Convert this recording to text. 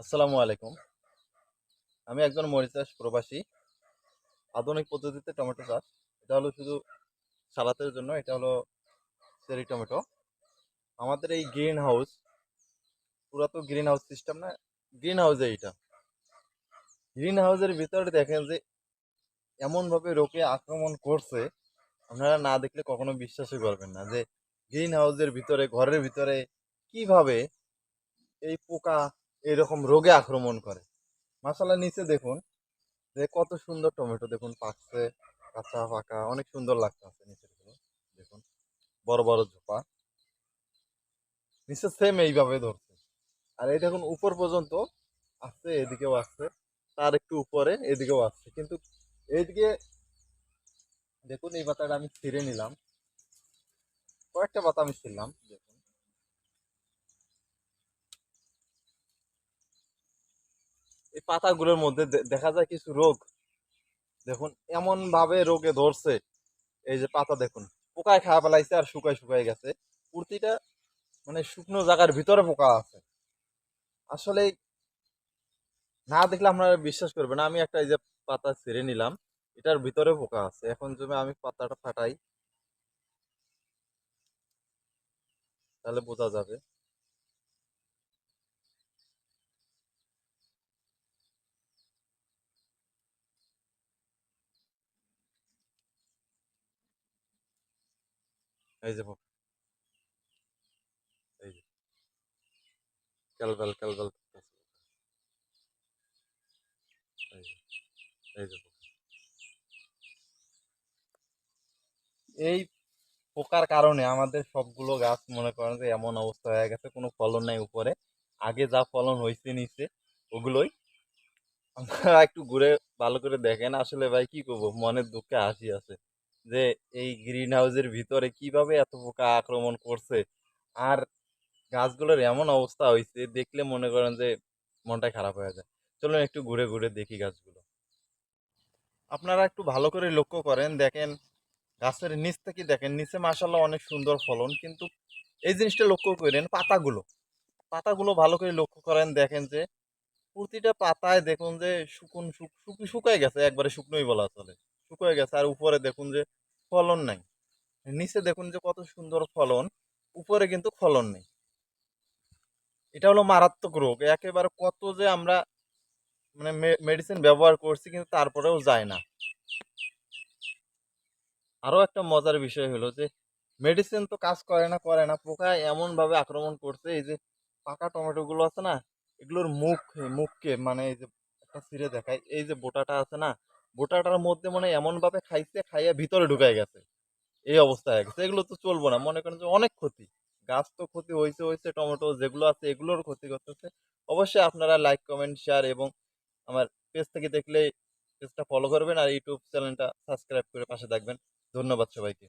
আসসালামু আলাইকুম। আমি একজন মরিচ চাষ প্রবাসী। আধুনিক পদ্ধতিতে টমেটো চাষ। এটা হলো শুধু সালাতের জন্য। এটা হলো চেরি টমেটো। আমাদের এই গ্রিন হাউস, পুরা তো গ্রিন হাউস সিস্টেম না, গ্রিন হাউসে এইটা। গ্রিন হাউসের ভিতরে দেখেন যে এমনভাবে রোগে আক্রমণ করছে, আপনারা না দেখলে কখনো বিশ্বাসই করবেন না যে গ্রিন হাউসের ভিতরে, ঘরের ভিতরে কিভাবে এই পোকা এরকম রোগে আক্রমণ করে। মাশাআল্লাহ, নিচে দেখুন যে কত সুন্দর টমেটো, দেখুন পাকছে, কাঁচা পাকা অনেক সুন্দর লাগতেছে নিচের গুলো। দেখুন বড় বড় ঝোপা, নিচে সেম এইভাবে ধরছে। আর এই দেখুন উপর পর্যন্ত আসছে, এদিকেও আসছে, তার একটু উপরে এদিকেও আসছে, কিন্তু এইদিকে দেখুন এই পাতাটা আমি ছিঁড়ে নিলাম, কয়েকটা পাতা আমি ছিঁড়লাম। দেখুন এই পাতাগুলোর মধ্যে দেখা যায় কিছু রোগ। দেখুন এমন ভাবে রোগে ধরছে, এই যে পাতা দেখুন পোকায় খাওয়া ফেলাইছে আর শুকায় শুকায় গেছে। প্রতিটা মানে শুকনো জায়গার ভিতরে পোকা আছে। আসলে না দেখলে আপনারা বিশ্বাস করবেন না। আমি একটা এই যে পাতা ছিঁড়ে নিলাম, এটার ভিতরে পোকা আছে। এখন যদি আমি পাতাটা ফাটাই তাহলে বোঝা যাবে। এই যে পোকা, এই যে ক্যালবেল ক্যালবেল করতেছে। এই যে, এই যে পোকা। এই পোকার কারণে আমাদের সবগুলো গাছ মনে করেন যে এমন অবস্থা হয়ে গেছে, কোনো ফলন নাই উপরে। আগে যা ফলন হয়েছে নিচে ওগুলোই। আপনারা একটু ঘুরে ভালো করে দেখেন। আসলে ভাই কি করবো, মনের দুঃখে হাসি আছে যে এই গ্রিন হাউসের ভিতরে কিভাবে এত পোকা আক্রমণ করছে। আর গাছগুলোর এমন অবস্থা হয়েছে, দেখলে মনে করেন যে মনটা খারাপ হয়ে যায়। চলুন একটু ঘুরে ঘুরে দেখি গাছগুলো। আপনারা একটু ভালো করে লক্ষ্য করেন, দেখেন গাছের নিচ থেকে দেখেন, নিচে মাশাআল্লাহ অনেক সুন্দর ফলন, কিন্তু এই জিনিসটা লক্ষ্য করেন পাতাগুলো, পাতাগুলো ভালো করে লক্ষ্য করেন, দেখেন যে প্রতিটা পাতায় দেখুন যে শুকায় গেছে, একবারে শুকনোই বলা চলে, শুকিয়ে গেছে। আর উপরে দেখুন যে ফলন নাই। নিচে দেখুন যে কত সুন্দর ফলন, উপরে কিন্তু ফলন নেই। এটা হলো মারাত্মক রোগ একেবারে। কত যে আমরা মানে মেডিসিন ব্যবহার করছি, কিন্তু তারপরেও যায় না। আরো একটা মজার বিষয় হলো যে মেডিসিন তো কাজ করে না, পোকা এমন ভাবে আক্রমণ করছে। এই যে পাকা টমেটো গুলো আছে না, এগুলোর মুখকে মানে এই যে একটা ছিঁড়ে দেখায়, এই যে বোটাটা আছে না, বোটাটার মধ্যে মানে এমন ভাবে খাইছে, খাইয়া ভিতরে ঢুকাই গেছে। এই অবস্থা হয়ে গেছে। এগুলো তো চলবো না, মনে করেন যে অনেক ক্ষতি। গাছ তো ক্ষতি হয়েছে হয়েছে, টমেটো যেগুলো আছে এগুলোর ক্ষতি করতেছে। অবশ্যই আপনারা লাইক কমেন্ট শেয়ার এবং আমার পেজ থেকে দেখলে পেজটা ফলো করবেন আর ইউটিউব চ্যানেলটা সাবস্ক্রাইব করে পাশে থাকবেন। ধন্যবাদ সবাইকে।